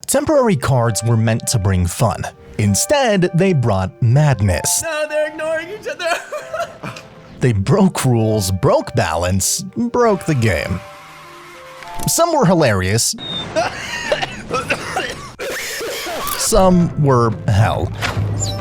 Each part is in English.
temporary cards were meant to bring fun. Instead, they brought madness. No, they're ignoring each other. They broke rules, broke balance, broke the game. Some were hilarious. Some were hell.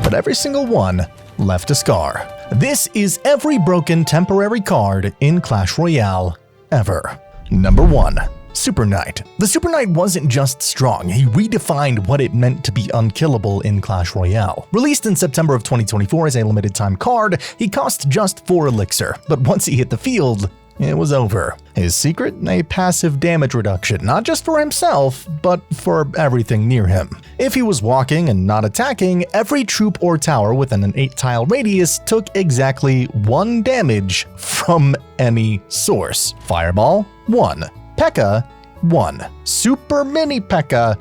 But every single one left a scar. This is every broken temporary card in Clash Royale ever. Number 1. Super Knight. The Super Knight wasn't just strong, he redefined what it meant to be unkillable in Clash Royale. Released in September of 2024 as a limited time card, he cost just 4 elixir, but once he hit the field, it was over. His secret? A passive damage reduction, not just for himself, but for everything near him. If he was walking and not attacking, every troop or tower within an 8-tile radius took exactly 1 damage from any source. Fireball, 1. PEKKA, 1. Super Mini PEKKA,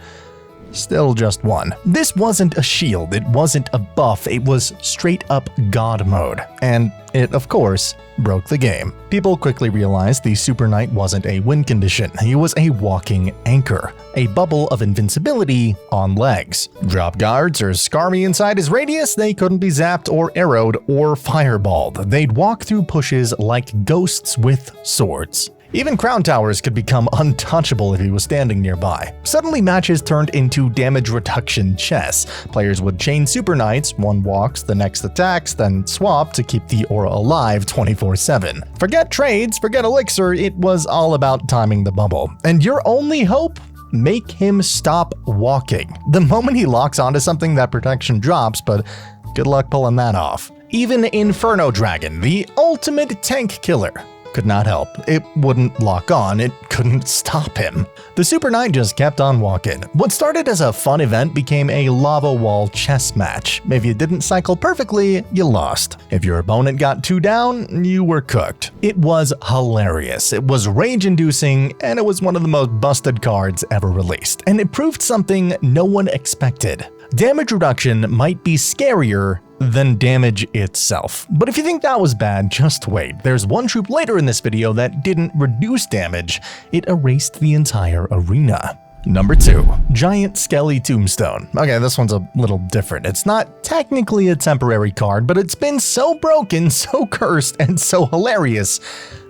still just 1. This wasn't a shield, it wasn't a buff, it was straight up God mode. And it, of course, broke the game. People quickly realized the Super Knight wasn't a win condition, he was a walking anchor, a bubble of invincibility on legs. Drop guards or Skarmy inside his radius, they couldn't be zapped or arrowed or fireballed. They'd walk through pushes like ghosts with swords. Even crown towers could become untouchable if he was standing nearby. Suddenly matches turned into damage reduction chess. Players would chain Super Knights, one walks, the next attacks, then swap to keep the aura alive 24/7. Forget trades, forget elixir, it was all about timing the bubble. And your only hope? Make him stop walking. The moment he locks onto something, that protection drops, but good luck pulling that off. Even Inferno Dragon, the ultimate tank killer, could not help. It wouldn't lock on, it couldn't stop him. The Super Knight just kept on walking. What started as a fun event became a lava wall chess match. If you didn't cycle perfectly, you lost. If your opponent got 2 down, you were cooked. It was hilarious, it was rage-inducing, and it was one of the most busted cards ever released. And it proved something no one expected. Damage reduction might be scarier than damage itself. But if you think that was bad, just wait. There's one troop later in this video that didn't reduce damage, it erased the entire arena. Number 2. Giant Skelly Tombstone. Okay, this one's a little different. It's not technically a temporary card, but it's been so broken, so cursed, and so hilarious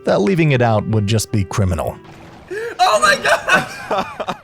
that leaving it out would just be criminal. Oh my god!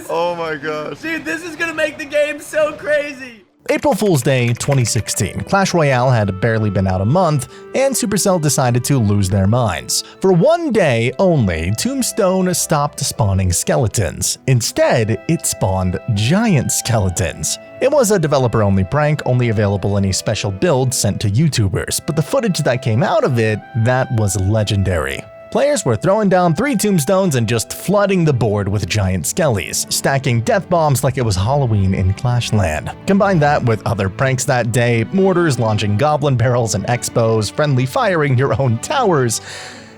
Oh my gosh. Dude, this is gonna make the game so crazy! April Fool's Day 2016. Clash Royale had barely been out a month, and Supercell decided to lose their minds. For 1 day only, Tombstone stopped spawning skeletons. Instead, it spawned giant skeletons. It was a developer-only prank, only available in a special build sent to YouTubers, but the footage that came out of it, that was legendary. Players were throwing down 3 tombstones and just flooding the board with giant skellies, stacking death bombs like it was Halloween in Clashland. Combine that with other pranks that day, mortars launching goblin barrels and expos, friendly firing your own towers,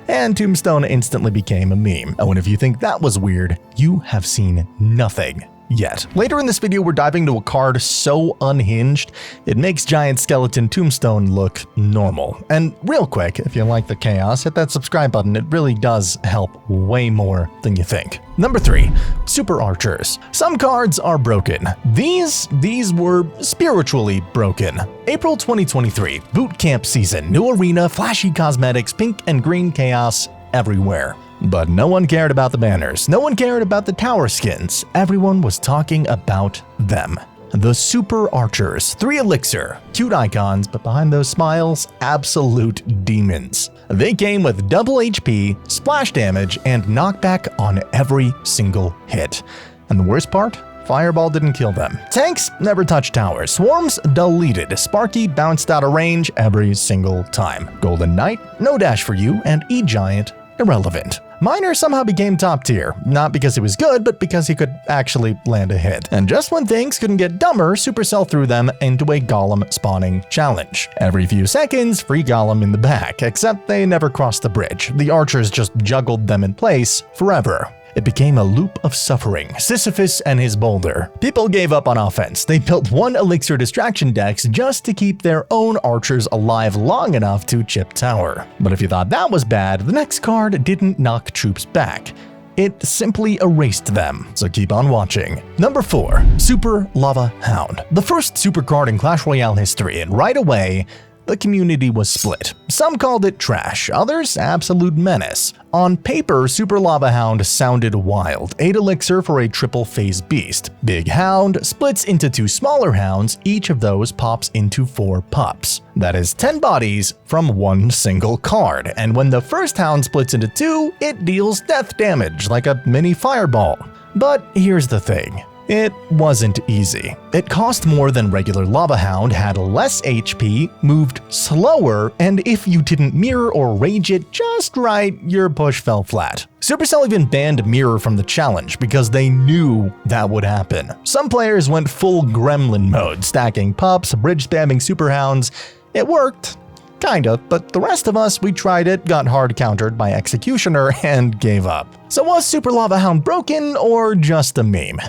and Tombstone instantly became a meme. Oh, and if you think that was weird, you have seen nothing yet. Later in this video, we're diving into a card so unhinged, it makes Giant Skeleton Tombstone look normal. And real quick, if you like the chaos, hit that subscribe button, it really does help way more than you think. Number 3, Super Archers. Some cards are broken. These were spiritually broken. April 2023, boot camp season, new arena, flashy cosmetics, pink and green chaos everywhere. But no one cared about the banners, no one cared about the tower skins, everyone was talking about them. The Super Archers, 3 elixir, cute icons, but behind those smiles, absolute demons. They came with double HP, splash damage, and knockback on every single hit. And the worst part? Fireball didn't kill them. Tanks never touched towers. Swarms deleted. Sparky bounced out of range every single time. Golden Knight, no dash for you, and E-Giant, irrelevant. Miner somehow became top tier, not because he was good, but because he could actually land a hit. And just when things couldn't get dumber, Supercell threw them into a golem spawning challenge. Every few seconds, free golem in the back, except they never crossed the bridge. The archers just juggled them in place forever. It became a loop of suffering, Sisyphus and his boulder. People gave up on offense. They built 1 elixir distraction decks just to keep their own archers alive long enough to chip tower. But if you thought that was bad, the next card didn't knock troops back. it simply erased them, so keep on watching. Number 4. Super Lava Hound. The first super card in Clash Royale history, and right away, the community was split. Some called it trash, others absolute menace. On paper, Super Lava Hound sounded wild. 8 elixir for a triple phase beast. Big Hound splits into 2 smaller hounds, each of those pops into 4 pups. That is 10 bodies from 1 single card, and when the first hound splits into 2, it deals death damage like a mini fireball. But here's the thing. It wasn't easy. It cost more than regular Lava Hound, had less HP, moved slower, and if you didn't mirror or rage it just right, your push fell flat. Supercell even banned mirror from the challenge because they knew that would happen. Some players went full gremlin mode, stacking pups, bridge spamming super hounds. It worked. Kind of, but the rest of us, we tried it, got hard countered by Executioner, and gave up. So was Super Lava Hound broken or just a meme?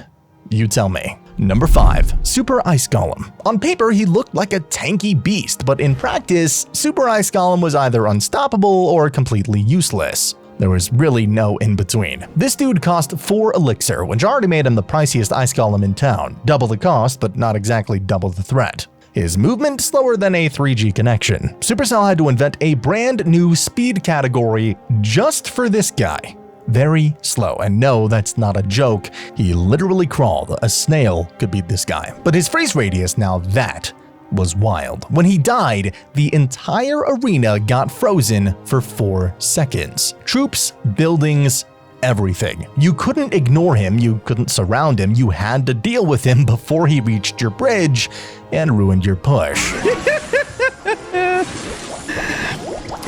You tell me. Number 5. Super Ice Golem. On paper, he looked like a tanky beast, but in practice, Super Ice Golem was either unstoppable or completely useless. There was really no in-between. This dude cost 4 elixir, which already made him the priciest Ice Golem in town. Double the cost, but not exactly double the threat. His movement slower than a 3G connection. Supercell had to invent a brand new speed category just for this guy. Very slow, and no, that's not a joke. He literally crawled. A snail could beat this guy. But his freeze radius, now that was wild. When he died, the entire arena got frozen for 4 seconds. Troops, buildings, everything. You couldn't ignore him, you couldn't surround him, you had to deal with him before he reached your bridge and ruined your push.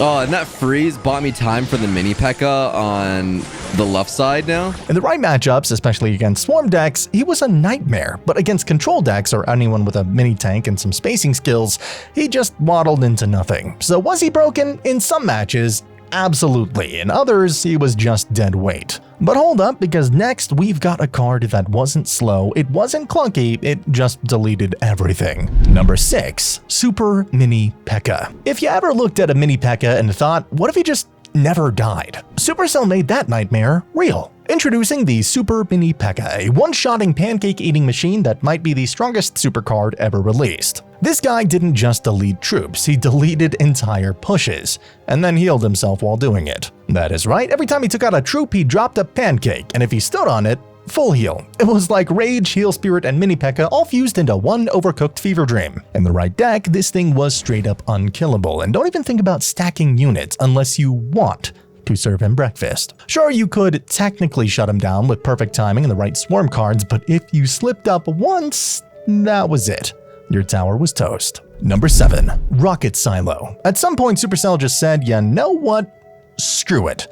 Oh, and that freeze bought me time for the mini PEKKA on the left side now. In the right matchups, especially against swarm decks, he was a nightmare, but against control decks or anyone with a mini tank and some spacing skills, he just waddled into nothing. So was he broken? In some matches, absolutely. In others, he was just dead weight. But hold up, because next we've got a card that wasn't slow, it wasn't clunky, it just deleted everything. Number 6. Super Mini PEKKA. If you ever looked at a mini PEKKA and thought, what if he just never died? Supercell made that nightmare real. Introducing the Super Mini PEKKA, a one-shotting pancake-eating machine that might be the strongest super card ever released. This guy didn't just delete troops, he deleted entire pushes, and then healed himself while doing it. That is right, every time he took out a troop, he dropped a pancake, and if he stood on it, full heal. It was like Rage, Heal Spirit, and Mini PEKKA all fused into one overcooked fever dream. In the right deck, this thing was straight up unkillable, and don't even think about stacking units unless you want to serve him breakfast. Sure, you could technically shut him down with perfect timing and the right swarm cards, but if you slipped up once, that was it. Your tower was toast. Number 7. Rocket Silo. At some point, Supercell just said, you know what? Screw it.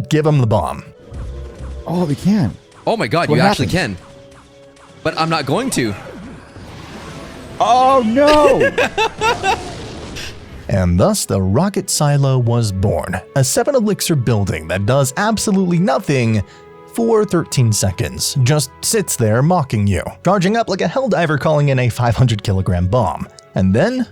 Give him the bomb. Oh, we can. Oh my god, What you actually happened? can. But I'm not going to. Oh, no! And thus the Rocket Silo was born, a 7 elixir building that does absolutely nothing for 13 seconds, just sits there mocking you, charging up like a helldiver calling in a 500 kilogram bomb. And then,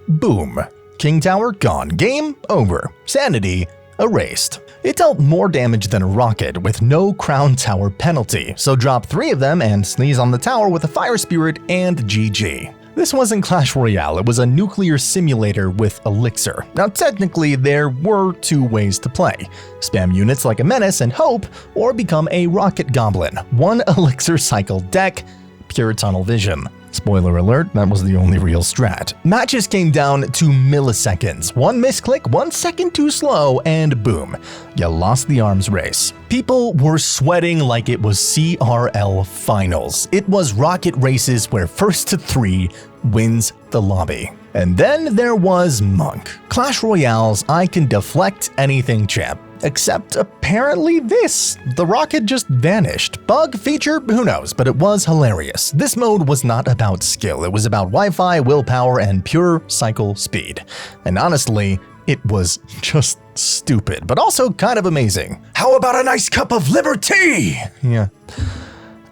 boom. King Tower gone, game over, sanity erased. It dealt more damage than a rocket with no crown tower penalty, so drop 3 of them and sneeze on the tower with a fire spirit and GG. This wasn't Clash Royale, it was a nuclear simulator with elixir. Now technically there were 2 ways to play. Spam units like a menace and hope, or become a rocket goblin. 1 elixir cycle deck, pure tunnel vision. Spoiler alert, that was the only real strat. Matches came down to milliseconds. 1 misclick, 1 second too slow, and boom, you lost the arms race. People were sweating like it was CRL finals. It was rocket races where first to 3 wins the lobby. And then there was Monk, Clash Royale's I can deflect anything champ. Except apparently this. The rocket just vanished. Bug, feature, who knows, but it was hilarious. This mode was not about skill, it was about Wi-Fi, willpower, and pure cycle speed. And honestly, it was just stupid, but also kind of amazing. How about a nice cup of liberty? Yeah.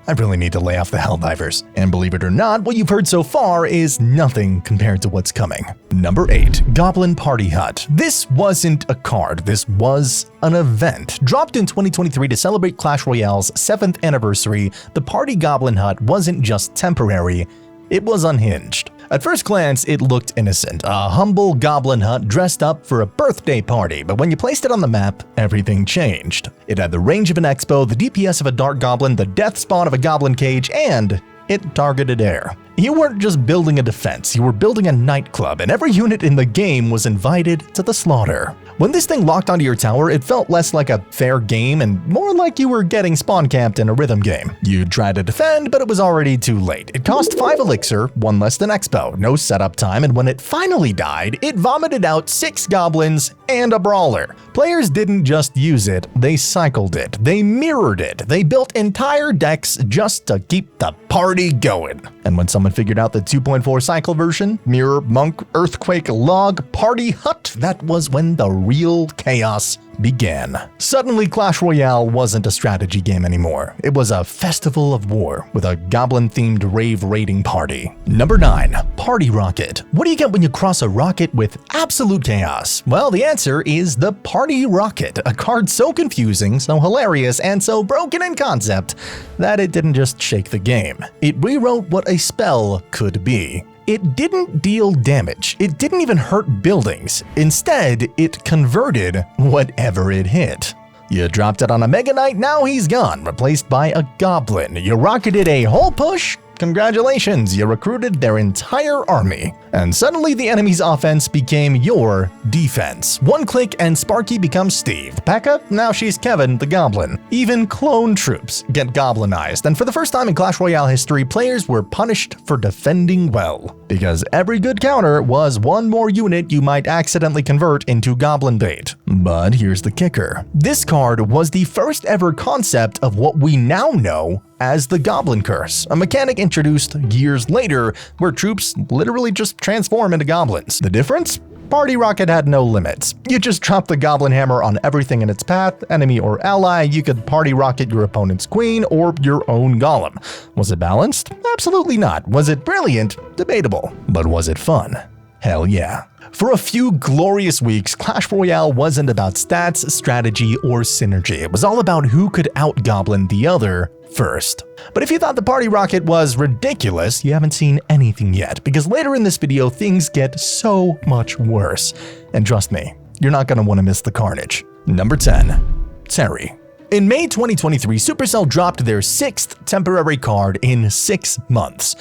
I really need to lay off the Helldivers. And believe it or not, what you've heard so far is nothing compared to what's coming. Number 8. Goblin Party Hut. This wasn't a card, this was an event. Dropped in 2023 to celebrate Clash Royale's 7th anniversary, the Party Goblin Hut wasn't just temporary, it was unhinged. At first glance, it looked innocent, a humble goblin hut dressed up for a birthday party, but when you placed it on the map, everything changed. It had the range of an expo, the DPS of a dark goblin, the death spawn of a goblin cage, and it targeted air. You weren't just building a defense, you were building a nightclub, and every unit in the game was invited to the slaughter. When this thing locked onto your tower, it felt less like a fair game and more like you were getting spawn camped in a rhythm game. You tried to defend, but it was already too late. It cost 5 elixir, 1 less than Expo, no setup time, and when it finally died, it vomited out 6 goblins and a brawler. Players didn't just use it, they cycled it, they mirrored it, they built entire decks just to keep the party going. And when someone figured out the 2.4 cycle version, Mirror, Monk, Earthquake, Log, Party Hut, that was when the real chaos began. Suddenly, Clash Royale wasn't a strategy game anymore. It was a festival of war with a goblin-themed rave raiding party. Number 9. Party Rocket. What do you get when you cross a rocket with absolute chaos? Well, the answer is the Party Rocket, a card so confusing, so hilarious, and so broken in concept that it didn't just shake the game. It rewrote what a spell could be. It didn't deal damage, it didn't even hurt buildings. Instead, it converted whatever it hit. You dropped it on a Mega Knight, now he's gone, replaced by a Goblin. You rocketed a whole push? Congratulations, you recruited their entire army. And suddenly the enemy's offense became your defense. One click and Sparky becomes Steve. PEKKA? Now she's Kevin the Goblin. Even clone troops get goblinized, and for the first time in Clash Royale history, players were punished for defending well. Because every good counter was one more unit you might accidentally convert into goblin bait. But here's the kicker. This card was the first ever concept of what we now know as the Goblin Curse, a mechanic introduced years later where troops literally just transform into goblins. The difference? Party Rocket had no limits. You just drop the Goblin Hammer on everything in its path, enemy or ally. You could Party Rocket your opponent's queen or your own golem. Was it balanced? Absolutely not. Was it brilliant? Debatable. But was it fun? Hell yeah. For a few glorious weeks, Clash Royale wasn't about stats, strategy, or synergy. It was all about who could out-goblin the other first. But if you thought the Party Rocket was ridiculous, you haven't seen anything yet, because later in this video, things get so much worse. And trust me, you're not going to want to miss the carnage. Number 10. Terry. In May 2023, Supercell dropped their 6th temporary card in 6 months.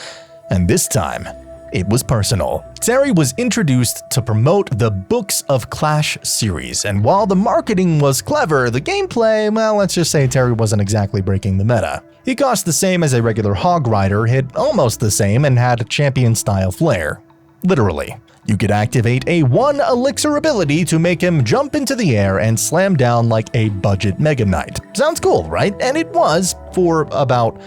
And this time, it was personal. Terry was introduced to promote the Books of Clash series, and while the marketing was clever, the gameplay, well, let's just say Terry wasn't exactly breaking the meta. He cost the same as a regular Hog Rider, hit almost the same, and had champion-style flair. Literally. You could activate a 1 elixir ability to make him jump into the air and slam down like a budget Mega Knight. Sounds cool, right? And it was for about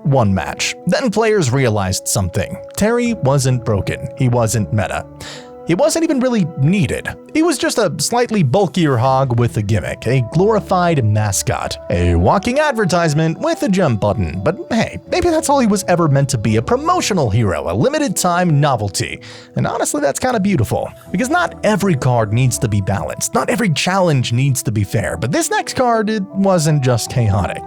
1 match. Then players realized something. Terry wasn't broken. He wasn't meta. He wasn't even really needed. He was just a slightly bulkier hog with a gimmick, a glorified mascot, a walking advertisement with a jump button. But hey, maybe that's all he was ever meant to be, a promotional hero, a limited time novelty. And honestly, that's kind of beautiful. Because not every card needs to be balanced. Not every challenge needs to be fair. But this next card, it wasn't just chaotic.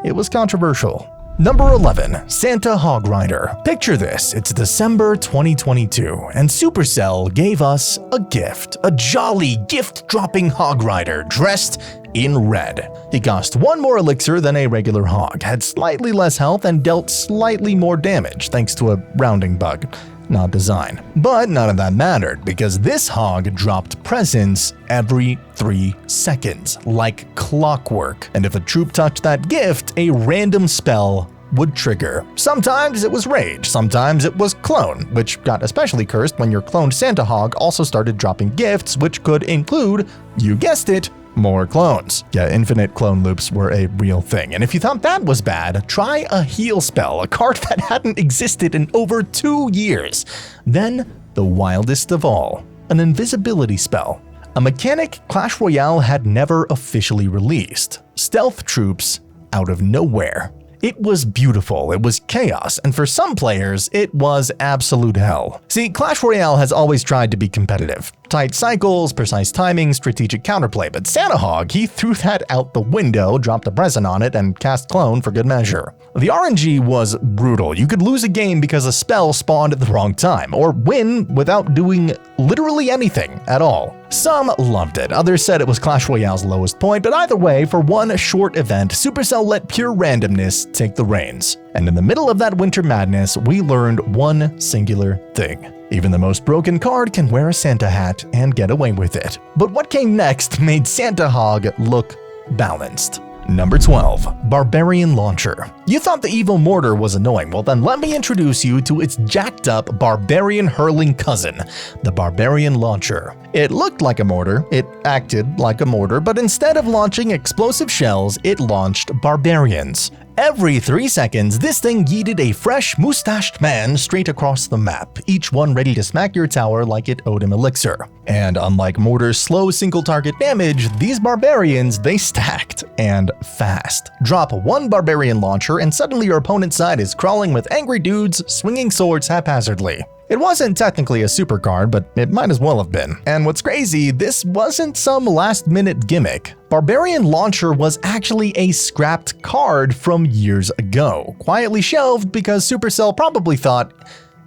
It was controversial. Number 11. Santa Hog Rider. Picture this, it's December 2022, and Supercell gave us a gift. A jolly gift-dropping Hog Rider dressed in red. He cost 1 more elixir than a regular hog, had slightly less health, and dealt slightly more damage thanks to a rounding bug. Not design. But none of that mattered, because this hog dropped presents every 3 seconds, like clockwork. And if a troop touched that gift, a random spell would trigger. Sometimes it was Rage, sometimes it was Clone, which got especially cursed when your cloned Santa Hog also started dropping gifts, which could include, you guessed it, more clones. Yeah, infinite clone loops were a real thing. And if you thought that was bad, try a heal spell, a card that hadn't existed in over 2 years. Then, the wildest of all, an invisibility spell. A mechanic Clash Royale had never officially released. Stealth troops out of nowhere. It was beautiful, it was chaos, and for some players, it was absolute hell. See, Clash Royale has always tried to be competitive. Tight cycles, precise timing, strategic counterplay, but Santa Hog, he threw that out the window, dropped a present on it, and cast Clone for good measure. The RNG was brutal. You could lose a game because a spell spawned at the wrong time, or win without doing literally anything at all. Some loved it, others said it was Clash Royale's lowest point, but either way, for one short event, Supercell let pure randomness take the reins. And in the middle of that winter madness, we learned one singular thing. Even the most broken card can wear a Santa hat and get away with it. But what came next made Santa Hog look balanced. Number 12. Barbarian Launcher. You thought the evil mortar was annoying, well then let me introduce you to its jacked up barbarian hurling cousin, the Barbarian Launcher. It looked like a mortar, it acted like a mortar, but instead of launching explosive shells, it launched barbarians. Every 3 seconds, this thing yeeted a fresh, mustached man straight across the map, each one ready to smack your tower like it owed him elixir. And unlike Mortar's slow single-target damage, these barbarians, they stacked, and fast. Drop one Barbarian Launcher and suddenly your opponent's side is crawling with angry dudes swinging swords haphazardly. It wasn't technically a super card, but it might as well have been. And what's crazy, this wasn't some last-minute gimmick. Barbarian Launcher was actually a scrapped card from years ago, quietly shelved because Supercell probably thought,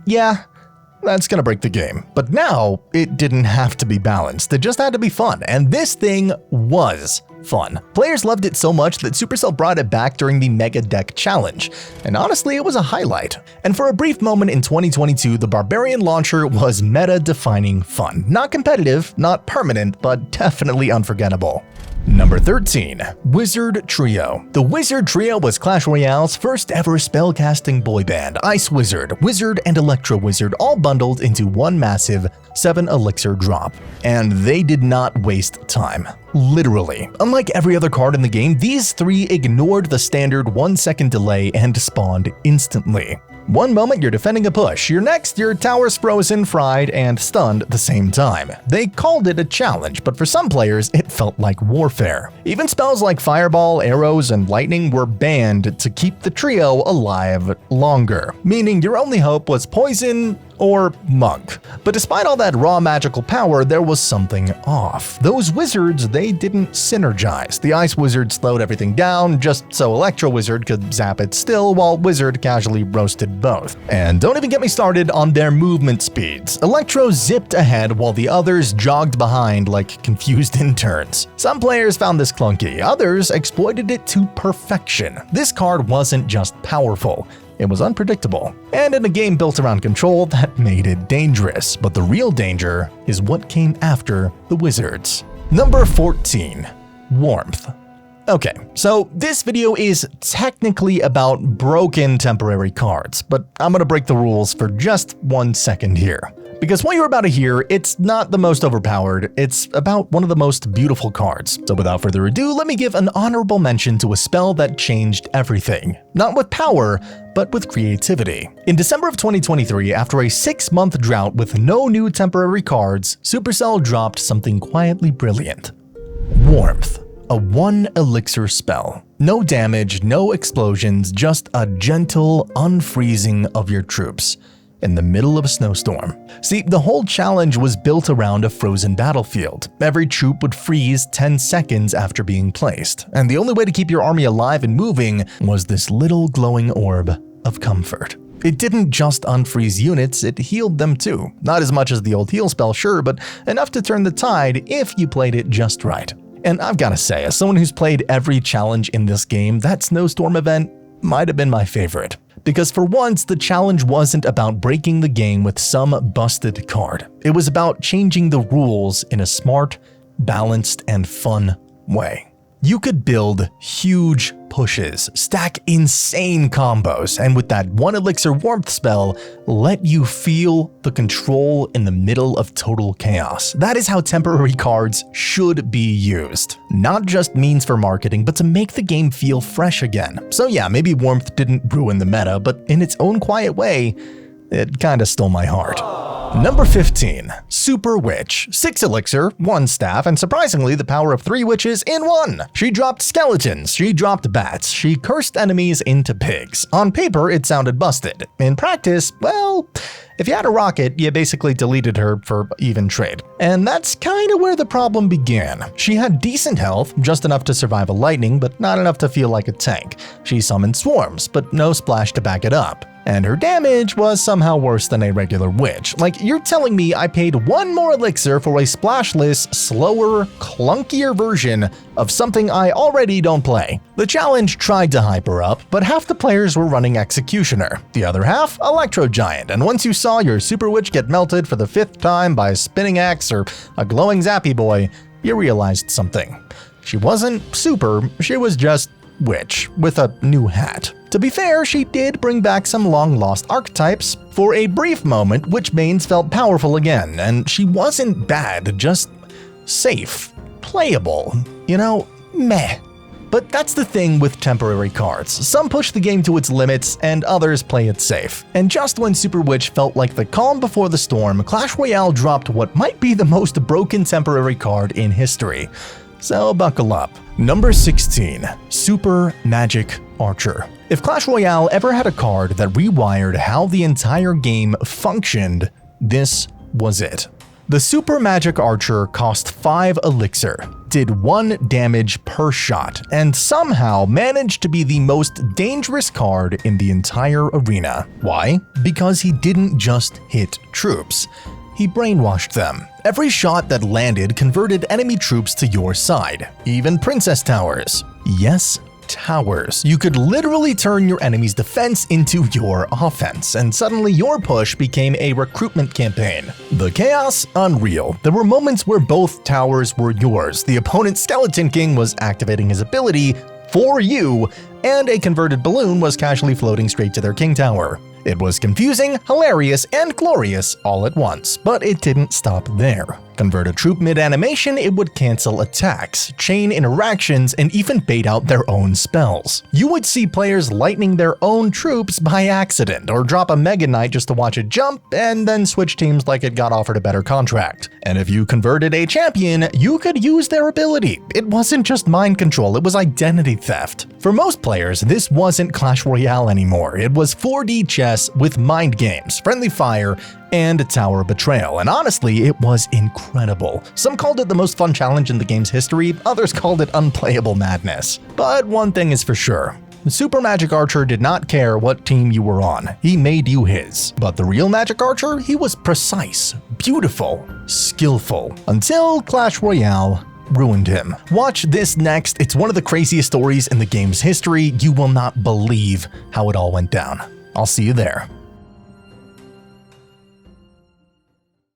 yeah, that's gonna break the game. But now, it didn't have to be balanced, it just had to be fun, and this thing was fun. Players loved it so much that Supercell brought it back during the Mega Deck Challenge, and honestly it was a highlight. And for a brief moment in 2022, the Barbarian Launcher was meta-defining fun. Not competitive, not permanent, but definitely unforgettable. Number 13. Wizard Trio. The Wizard Trio was Clash Royale's first ever spellcasting boy band. Ice Wizard, Wizard, and Electro Wizard all bundled into one massive 7 elixir drop. And they did not waste time. Literally. Unlike every other card in the game, these 3 ignored the standard 1-second delay and spawned instantly. One moment you're defending a push, your next your tower's frozen, fried, and stunned at the same time. They called it a challenge, but for some players it felt like warfare. Even spells like Fireball, Arrows, and Lightning were banned to keep the trio alive longer, meaning your only hope was Poison or Monk. But despite all that raw magical power, there was something off. Those wizards, they didn't synergize. The Ice Wizard slowed everything down just so Electro Wizard could zap it still, while Wizard casually roasted both. And don't even get me started on their movement speeds. Electro zipped ahead while the others jogged behind like confused interns. Some players found this clunky, others exploited it to perfection. This card wasn't just powerful, it was unpredictable. And in a game built around control, that made it dangerous. But the real danger is what came after the wizards. Number 14. Warmth. Okay, so this video is technically about broken temporary cards, but I'm gonna break the rules for just 1 second here. Because what you're about to hear, it's not the most overpowered, it's about one of the most beautiful cards. So without further ado, let me give an honorable mention to a spell that changed everything. Not with power, but with creativity. In December of 2023, after a 6-month drought with no new temporary cards, Supercell dropped something quietly brilliant. Warmth. A 1 elixir spell. No damage, no explosions, just a gentle unfreezing of your troops in the middle of a snowstorm. See, the whole challenge was built around a frozen battlefield. Every troop would freeze 10 seconds after being placed, and the only way to keep your army alive and moving was this little glowing orb of comfort. It didn't just unfreeze units, it healed them too. Not as much as the old heal spell, sure, but enough to turn the tide if you played it just right. And I've gotta say, as someone who's played every challenge in this game, that snowstorm event might have been my favorite. Because for once, the challenge wasn't about breaking the game with some busted card. It was about changing the rules in a smart, balanced, and fun way. You could build huge pushes, stack insane combos, and with that 1 elixir warmth spell, let you feel the control in the middle of total chaos. That is how temporary cards should be used. Not just means for marketing, but to make the game feel fresh again. So yeah, maybe warmth didn't ruin the meta, but in its own quiet way, it kinda stole my heart. Number 15. Super Witch. 6 elixir, 1 staff, and surprisingly the power of 3 witches in 1. She dropped skeletons, she dropped bats, she cursed enemies into pigs. On paper, it sounded busted. In practice, well, if you had a rocket, you basically deleted her for even trade. And that's kinda where the problem began. She had decent health, just enough to survive a lightning, but not enough to feel like a tank. She summoned swarms, but no splash to back it up. And her damage was somehow worse than a regular witch. Like, you're telling me I paid 1 more elixir for a splashless, slower, clunkier version of something I already don't play. The challenge tried to hype her up, but half the players were running Executioner, the other half Electro Giant, and once you saw your Super Witch get melted for the 5th time by a spinning axe or a glowing zappy boy, you realized something. She wasn't super, she was just Witch, with a new hat. To be fair, she did bring back some long-lost archetypes. For a brief moment, Witchbanes felt powerful again, and she wasn't bad, just safe, playable, you know, meh. But that's the thing with temporary cards. Some push the game to its limits, and others play it safe. And just when Super Witch felt like the calm before the storm, Clash Royale dropped what might be the most broken temporary card in history. So buckle up. Number 16. Super Magic Archer. If Clash Royale ever had a card that rewired how the entire game functioned, this was it. The Super Magic Archer cost 5 elixir, did 1 damage per shot, and somehow managed to be the most dangerous card in the entire arena. Why? Because he didn't just hit troops. He brainwashed them. Every shot that landed converted enemy troops to your side, even princess towers. Yes, towers. You could literally turn your enemy's defense into your offense, and suddenly your push became a recruitment campaign. The chaos, unreal. There were moments where both towers were yours. The opponent's Skeleton King was activating his ability for you, and a converted balloon was casually floating straight to their king tower. It was confusing, hilarious, and glorious all at once, but it didn't stop there. Convert a troop mid-animation, it would cancel attacks, chain interactions, and even bait out their own spells. You would see players lightning their own troops by accident, or drop a Mega Knight just to watch it jump, and then switch teams like it got offered a better contract. And if you converted a champion, you could use their ability. It wasn't just mind control, it was identity theft. For most players, this wasn't Clash Royale anymore. It was 4D chess with mind games, friendly fire, and Tower of Betrayal, and honestly, it was incredible. Some called it the most fun challenge in the game's history, others called it unplayable madness. But one thing is for sure. Super Magic Archer did not care what team you were on, he made you his. But the real Magic Archer, he was precise, beautiful, skillful, until Clash Royale ruined him. Watch this next, it's one of the craziest stories in the game's history. You will not believe how it all went down. I'll see you there.